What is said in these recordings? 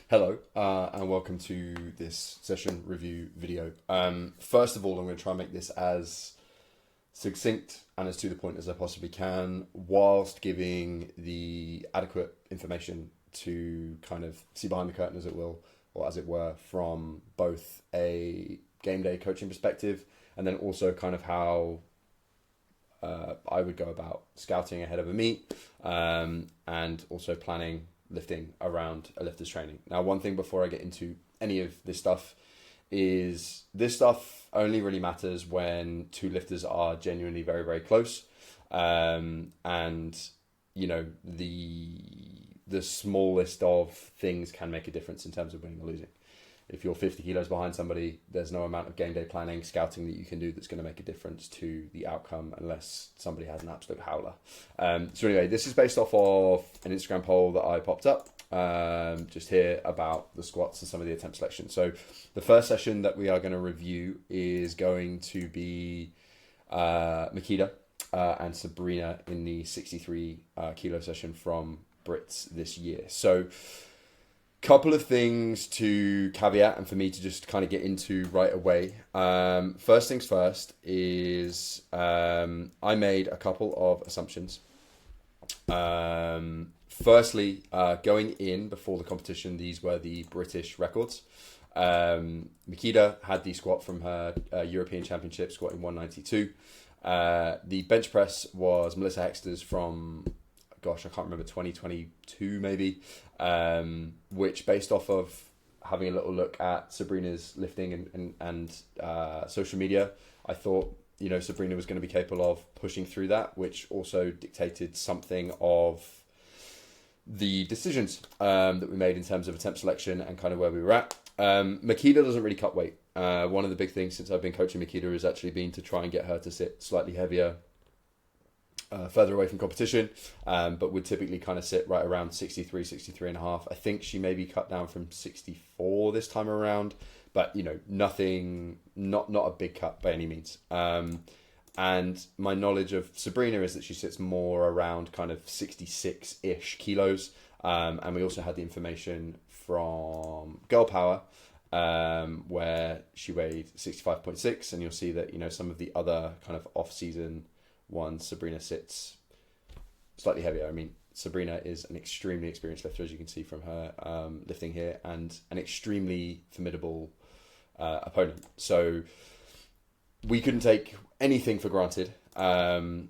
Hello, and welcome to this session review video. First of all, I'm going to try and make this as succinct and as to the point as I possibly can, whilst giving the adequate information to kind of see behind the curtain, as it will, or as it were, from both a game day coaching perspective, and then also kind of how I would go about scouting ahead of a meet, and also planning lifting around a lifter's training. Now, one thing before I get into any of this stuff is this stuff only really matters when two lifters are genuinely very, very close. And you know, the smallest of things can make a difference in terms of winning or losing. If you're 50 kilos behind somebody, there's no amount of game day planning, scouting that you can do that's going to make a difference to the outcome unless somebody has an absolute howler. So anyway, this is based off of an Instagram poll that I popped up just here about the squats and some of the attempt selection. So the first session that we are going to review is going to be Makeda and Sabrina in the 63 kilo session from Brits this year. So couple of things to caveat and for me to just kind of get into right away. First things first is I made a couple of assumptions. Firstly, going in before the competition, these were the British records. Makeda had the squat from her European Championship, squatting 192. The bench press was Melissa Hexter's from, gosh, I can't remember, 2022 maybe, which based off of having a little look at Sabrina's lifting and social media, I thought, you know, Sabrina was going to be capable of pushing through that, which also dictated something of the decisions that we made in terms of attempt selection and kind of where we were at. Makeda doesn't really cut weight. One of the big things since I've been coaching Makeda has actually been to try and get her to sit slightly heavier, further away from competition, but would typically kind of sit right around 63, 63 and a half. I think she maybe cut down from 64 this time around, but you know, nothing, not a big cut by any means. And my knowledge of Sabrina is that she sits more around kind of 66-ish kilos. And we also had the information from Girl Power, where she weighed 65.6, and you'll see that, you know, some of the other kind of off-season one, Sabrina sits slightly heavier. I mean, Sabrina is an extremely experienced lifter, as you can see from her lifting here, and an extremely formidable opponent. So we couldn't take anything for granted, and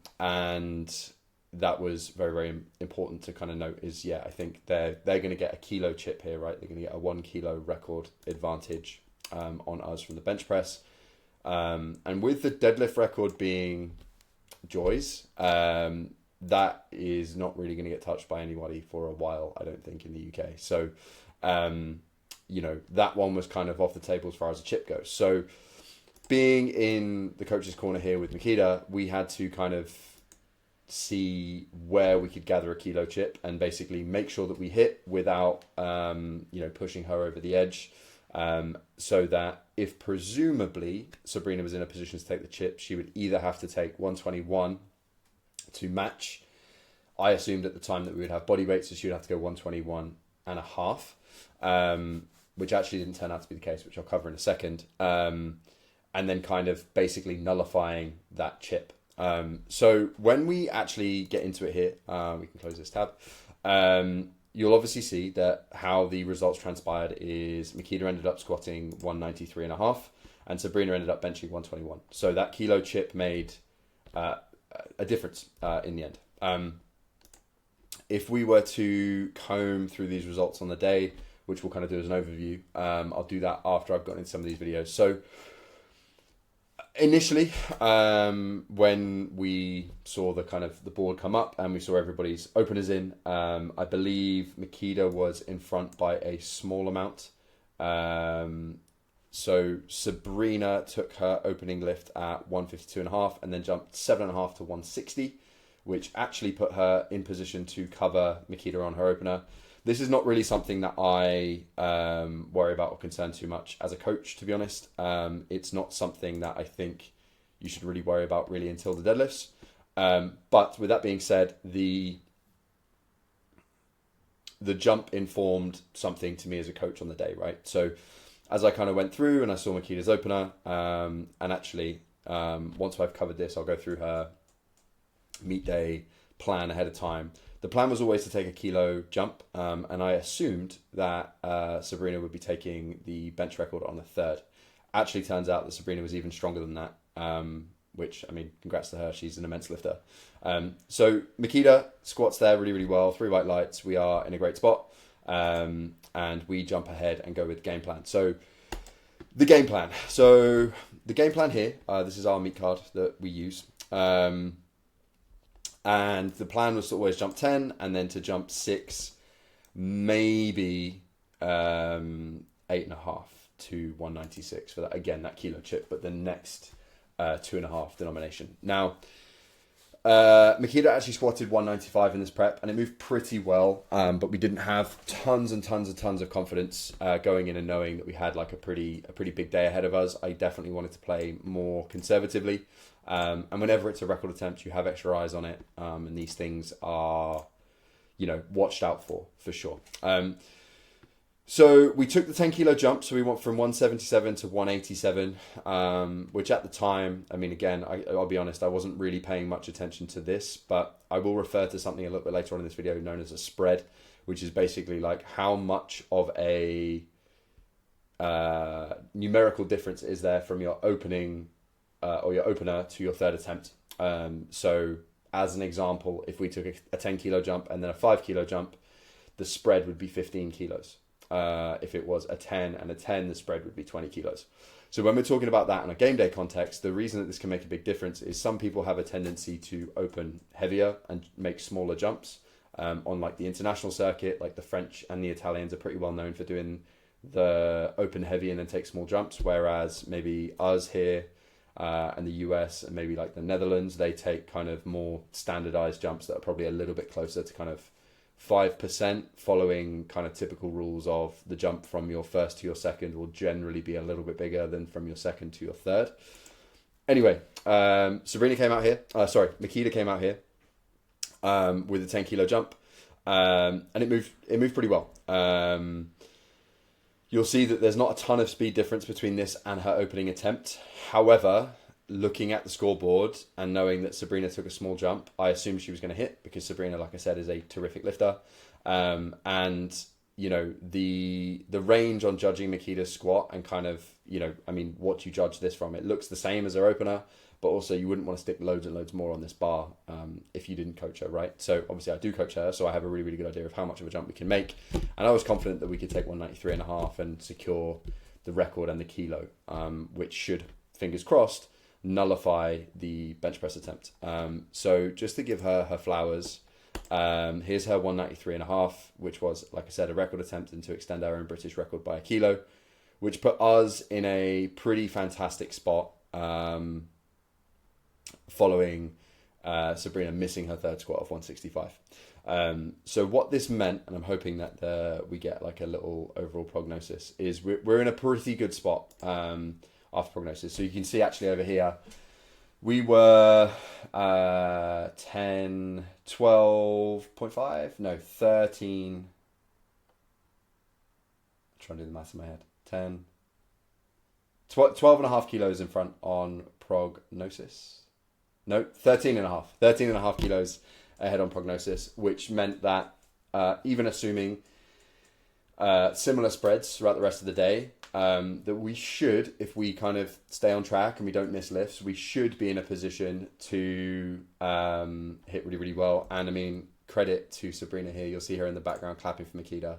that was very, very important to kind of note. Is I think they're going to get a kilo chip here, right? They're going to get a 1 kilo record advantage on us from the bench press, and with the deadlift record being Joy's, that is not really going to get touched by anybody for a while, I don't think, in the UK. So, you know, that one was kind of off the table as far as the chip goes. So, being in the coach's corner here with Makeda, we had to kind of see where we could gather a kilo chip and basically make sure that we hit without, you know, pushing her over the edge. So that if presumably Sabrina was in a position to take the chip, she would either have to take 121 to match. I assumed at the time that we would have body weight, so she would have to go 121 and a half, which actually didn't turn out to be the case, which I'll cover in a second. And then kind of basically nullifying that chip. So when we actually get into it here, we can close this tab. You'll obviously see that how the results transpired is Makeda ended up squatting 193 and a half, and Sabrina ended up benching 121. So that kilo chip made a difference in the end. If we were to comb through these results on the day, which we'll kind of do as an overview, I'll do that after I've gotten into some of these videos. So initially, when we saw the kind of the board come up and we saw everybody's openers in, I believe Makeda was in front by a small amount. So Sabrina took her opening lift at 152 and a half and then jumped 7.5 to 160, which actually put her in position to cover Makeda on her opener. This is not really something that I worry about or concern too much as a coach, to be honest. It's not something that I think you should really worry about really until the deadlifts. But with that being said, the the jump informed something to me as a coach on the day, right? So as I kind of went through and I saw Makeda's opener, and actually, once I've covered this, I'll go through her meet day plan ahead of time. The plan was always to take a kilo jump, and I assumed that Sabrina would be taking the bench record on the third. Actually, turns out that Sabrina was even stronger than that, which, I mean, congrats to her. She's an immense lifter. So Makeda squats there really, really well. 3 white lights. We are in a great spot, and we jump ahead and go with game plan. So the game plan. So the game plan here, this is our meet card that we use. And the plan was to always jump 10 and then to jump 6, maybe 8.5 to 196 for that. Again, that kilo chip, but the next 2.5 denomination. Now, Makeda actually squatted 195 in this prep and it moved pretty well, but we didn't have tons and tons of confidence going in and knowing that we had like a pretty big day ahead of us. I definitely wanted to play more conservatively. And whenever it's a record attempt, you have extra eyes on it, and these things are, watched out for sure. So we took the 10 kilo jump, so we went from 177 to 187, which at the time, I mean, again, I'll be honest, I wasn't really paying much attention to this, but I will refer to something a little bit later on in this video known as a spread, which is basically like how much of a numerical difference is there from your opening or your opener to your third attempt. So as an example, if we took a 10 kilo jump and then a 5 kilo jump, the spread would be 15 kilos. If it was a 10 and a 10, the spread would be 20 kilos. So when we're talking about that in a game day context, the reason that this can make a big difference is some people have a tendency to open heavier and make smaller jumps. On like the international circuit, like the French and the Italians are pretty well known for doing the open heavy and then take small jumps, whereas maybe us here and the US and maybe like the Netherlands, they take kind of more standardized jumps that are probably a little bit closer to kind of 5%, following kind of typical rules of the jump from your first to your second will generally be a little bit bigger than from your second to your third. Anyway, Makeda came out here with a 10 kilo jump, and it moved pretty well. You'll see that there's not a ton of speed difference between this and her opening attempt. However, looking at the scoreboard and knowing that Sabrina took a small jump, I assumed she was going to hit because Sabrina, like I said, is a terrific lifter. And, the range on judging Makeda's squat and kind of, what you judge this from, it looks the same as her opener, but also you wouldn't want to stick loads and loads more on this bar if you didn't coach her, right? So obviously I do coach her, so I have a really, really good idea of how much of a jump we can make. And I was confident that we could take 193.5 and secure the record and the kilo, which should, fingers crossed, nullify the bench press attempt. So just to give her flowers, here's her 193.5, which was, like I said, a record attempt and to extend our own British record by a kilo, which put us in a pretty fantastic spot, following Sabrina missing her third squat of 165. So what this meant, and I'm hoping that we get like a little overall prognosis, is we're in a pretty good spot after prognosis. So you can see actually over here, we were 13. I'm trying to do the maths in my head. 12.5 kilos in front on prognosis. No, 13.5 kilos ahead on prognosis, which meant that even assuming similar spreads throughout the rest of the day, that we should, if we kind of stay on track and we don't miss lifts, we should be in a position to hit really, really well. And I mean, credit to Sabrina here. You'll see her in the background clapping for Makeda.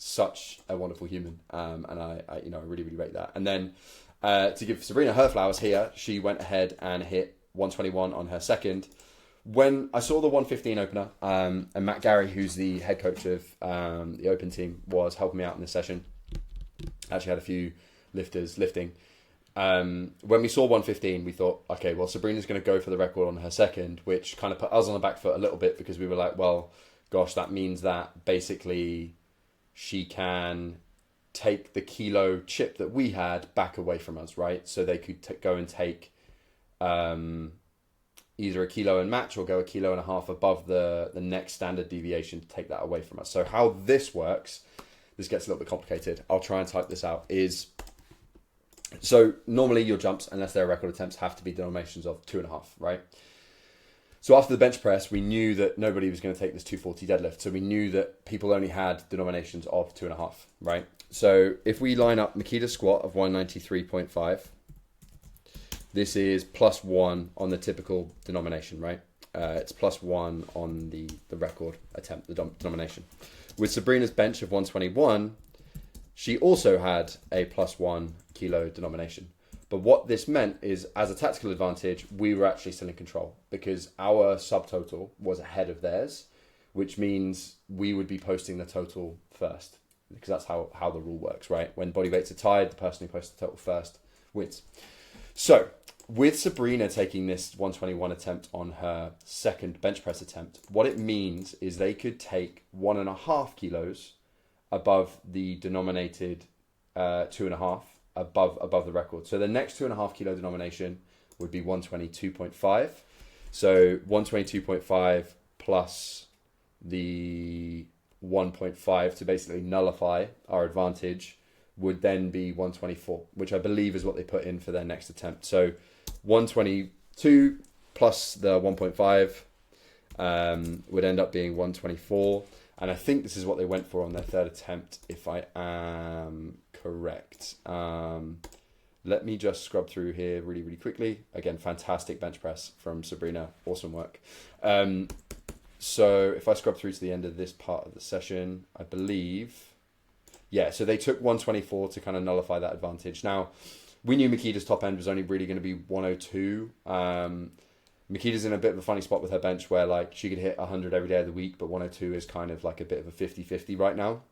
Such a wonderful human, and I really, really rate that. And then to give Sabrina her flowers here, she went ahead and hit 121 on her second. When I saw the 115 opener, and Matt Gary, who's the head coach of the Open team, was helping me out in this session. Actually had a few lifters lifting. When we saw 115, we thought, okay, well, Sabrina's going to go for the record on her second, which kind of put us on the back foot a little bit because we were like, well, gosh, that means that basically she can take the kilo chip that we had back away from us, right? So they could go and take, either a kilo and match or go a kilo and a half above the next standard deviation to take that away from us. So how this works, this gets a little bit complicated. I'll try and type this out. So normally your jumps, unless they're record attempts, have to be denominations of 2.5, right? So after the bench press, we knew that nobody was going to take this 240 deadlift. So we knew that people only had denominations of 2.5, right? So if we line up Makeda's squat of 193.5, this is +1 on the typical denomination, right? It's +1 on the record attempt, the denomination. With Sabrina's bench of 121, she also had a +1 kilo denomination. But what this meant is, as a tactical advantage, we were actually still in control because our subtotal was ahead of theirs, which means we would be posting the total first, because that's how the rule works, right? When body weights are tied, the person who posts the total first wins. So with Sabrina taking this 121 attempt on her second bench press attempt, what it means is they could take 1.5 kilos above the denominated 2.5 above the record. So the next 2.5 kilo denomination would be 122.5. So 122.5 plus the 1.5 to basically nullify our advantage would then be 124, which I believe is what they put in for their next attempt. So 122 plus the 1.5 would end up being 124. And I think this is what they went for on their third attempt, if I am correct. Let me just scrub through here really, really quickly. Again, fantastic bench press from Sabrina. Awesome work. So if I scrub through to the end of this part of the session, I believe... Yeah, so they took 124 to kind of nullify that advantage. Now, we knew Makeda's top end was only really going to be 102. Makeda's in a bit of a funny spot with her bench where like she could hit 100 every day of the week, but 102 is kind of like a bit of a 50-50 right now.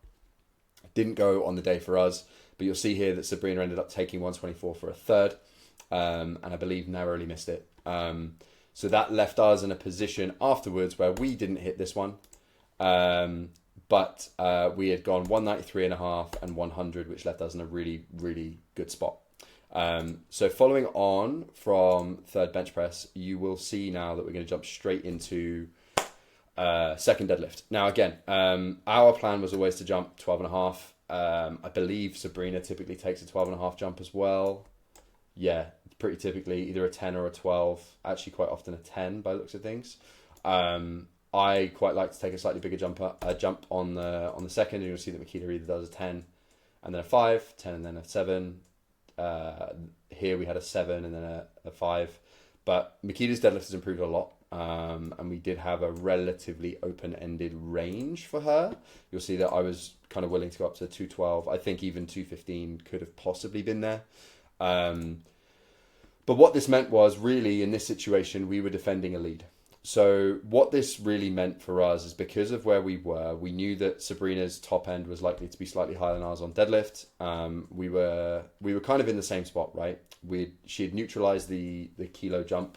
Didn't go on the day for us, but you'll see here that Sabrina ended up taking 124 for a third, and I believe narrowly missed it. So that left us in a position afterwards where we didn't hit this one, but we had gone 193.5 and 100, which left us in a really, really good spot. So following on from third bench press, you will see now that we're going to jump straight into second deadlift. Now again, our plan was always to jump 12.5. I believe Sabrina typically takes a 12.5 jump as well. Yeah, pretty typically either a 10 or a 12, actually quite often a 10 by the looks of things. I quite like to take a slightly bigger jump on the second, and you'll see that Makeda either does a 10 and then a 5, 10 and then a 7. Here we had a 7 and then a 5, but Makeda's deadlift has improved a lot, and we did have a relatively open-ended range for her. You'll see that I was kind of willing to go up to 212. I think even 215 could have possibly been there. But what this meant was really in this situation we were defending a lead. So what this really meant for us is because of where we were, we knew that Sabrina's top end was likely to be slightly higher than ours on deadlift. We were kind of in the same spot, right? She had neutralized the kilo jump,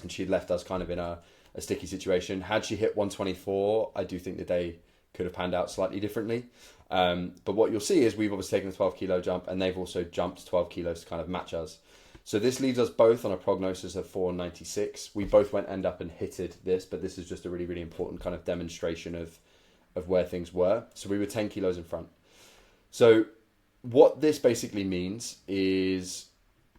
and she had left us kind of in a sticky situation. Had she hit 124, I do think the day could have panned out slightly differently. But what you'll see is we've obviously taken a 12 kilo jump, and they've also jumped 12 kilos to kind of match us. So this leaves us both on a prognosis of 496. We both end up and hitted this, but this is just a really, really important kind of demonstration of where things were. So we were 10 kilos in front. So what this basically means is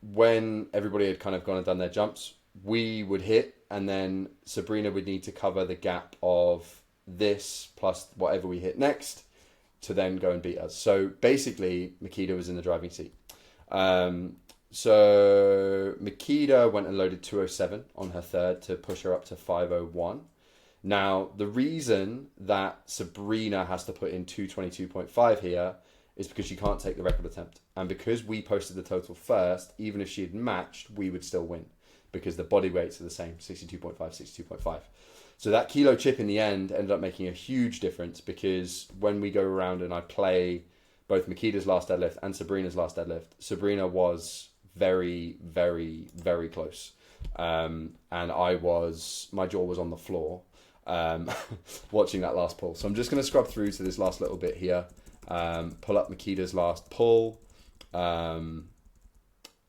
when everybody had kind of gone and done their jumps, we would hit, and then Sabrina would need to cover the gap of this plus whatever we hit next to then go and beat us. So basically, Makeda was in the driving seat. So Makeda went and loaded 207 on her third to push her up to 501. Now, the reason that Sabrina has to put in 222.5 here is because she can't take the record attempt. And because we posted the total first, even if she had matched, we would still win because the body weights are the same, 62.5, 62.5. So that kilo chip in the end ended up making a huge difference because when we go around and I play both Makeda's last deadlift and Sabrina's last deadlift, Sabrina was very, very, very close. And my jaw was on the floor watching that last pull. So I'm just going to scrub through to this last little bit here. Pull up Makeda's last pull.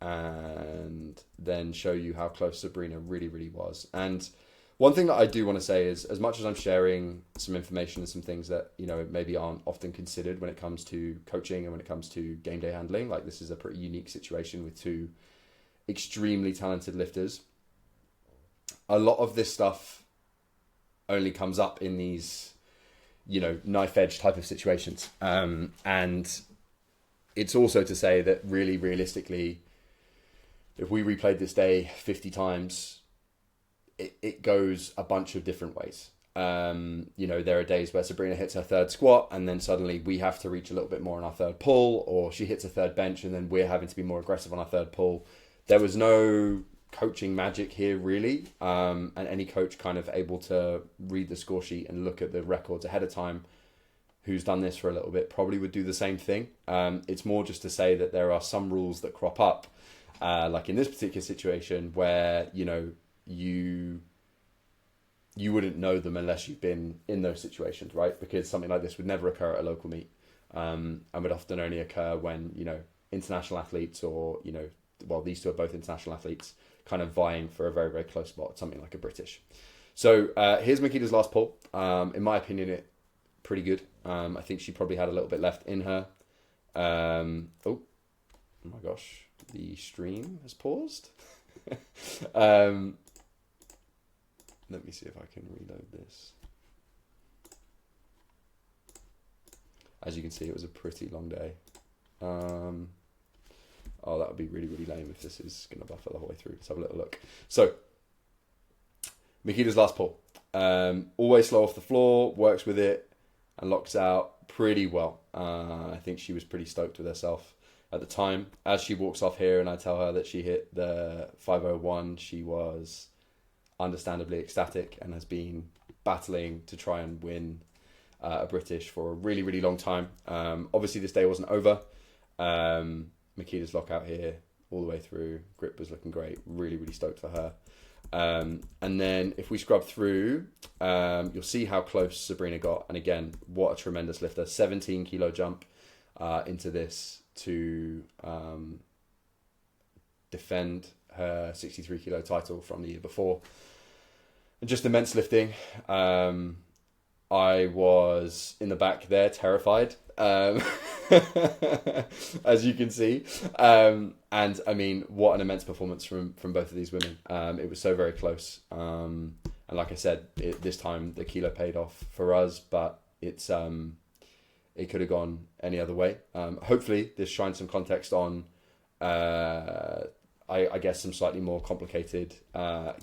and then show you how close Sabrina really, really was. And one thing that I do want to say is, as much as I'm sharing some information and some things that, you know, maybe aren't often considered when it comes to coaching and when it comes to game day handling, like this is a pretty unique situation with two extremely talented lifters. A lot of this stuff only comes up in these, you know, knife edge type of situations. And it's also to say that really realistically, if we replayed this day 50 times, it goes a bunch of different ways. You know, there are days where Sabrina hits her third squat and then suddenly we have to reach a little bit more on our third pull, or she hits a third bench and then we're having to be more aggressive on our third pull. There was no coaching magic here really, and any coach kind of able to read the score sheet and look at the records ahead of time who's done this for a little bit probably would do the same thing. It's more just to say that there are some rules that crop up, like in this particular situation where, you know, you wouldn't know them unless you've been in those situations, right? Because something like this would never occur at a local meet, and would often only occur when, you know, international athletes or, you know, well, these two are both international athletes kind of vying for a very, very close spot, something like a British. So here's Makeda's last pull. In my opinion, it pretty good. I think she probably had a little bit left in her. Oh my gosh, the stream has paused. Let me see if I can reload this. As you can see, it was a pretty long day. Oh, that would be really, really lame if this is going to buffer the whole way through. Let's have a little look. So, Makeda's last pull. Always slow off the floor, works with it, and locks out pretty well. I think she was pretty stoked with herself at the time. As she walks off here and I tell her that she hit the 501, she was understandably ecstatic and has been battling to try and win a British for a really, really long time. Obviously, this day wasn't over. Makeda's lockout here all the way through. Grip was looking great. Really, really stoked for her. And then if we scrub through, you'll see how close Sabrina got. And again, what a tremendous lifter. 17 kilo jump into this to defend her 63 kilo title from the year before. And just immense lifting. I was in the back there, terrified, as you can see. And I mean, what an immense performance from both of these women. It was so very close. And like I said, this time the kilo paid off for us, but it could have gone any other way. Hopefully this shines some context on, I guess, some slightly more complicated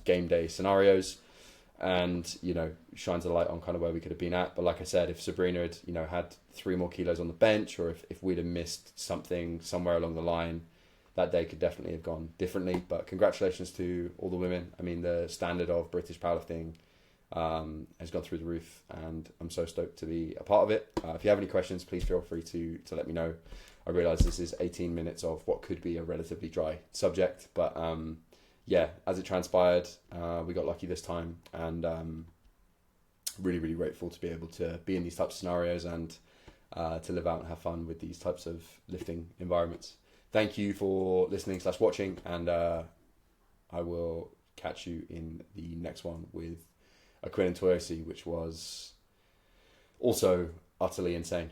game day scenarios. And, you know, shines a light on kind of where we could have been at. But like I said, if Sabrina had, you know, had 3 more kilos on the bench, or if we'd have missed something somewhere along the line, that day could definitely have gone differently. But congratulations to all the women. I mean, the standard of British powerlifting has gone through the roof, and I'm so stoked to be a part of it. If you have any questions, please feel free to let me know. I realise this is 18 minutes of what could be a relatively dry subject, but yeah, as it transpired, we got lucky this time, and really, really grateful to be able to be in these types of scenarios and to live out and have fun with these types of lifting environments. Thank you for listening / watching, and I will catch you in the next one with a Quinn and Toyosi, which was also utterly insane.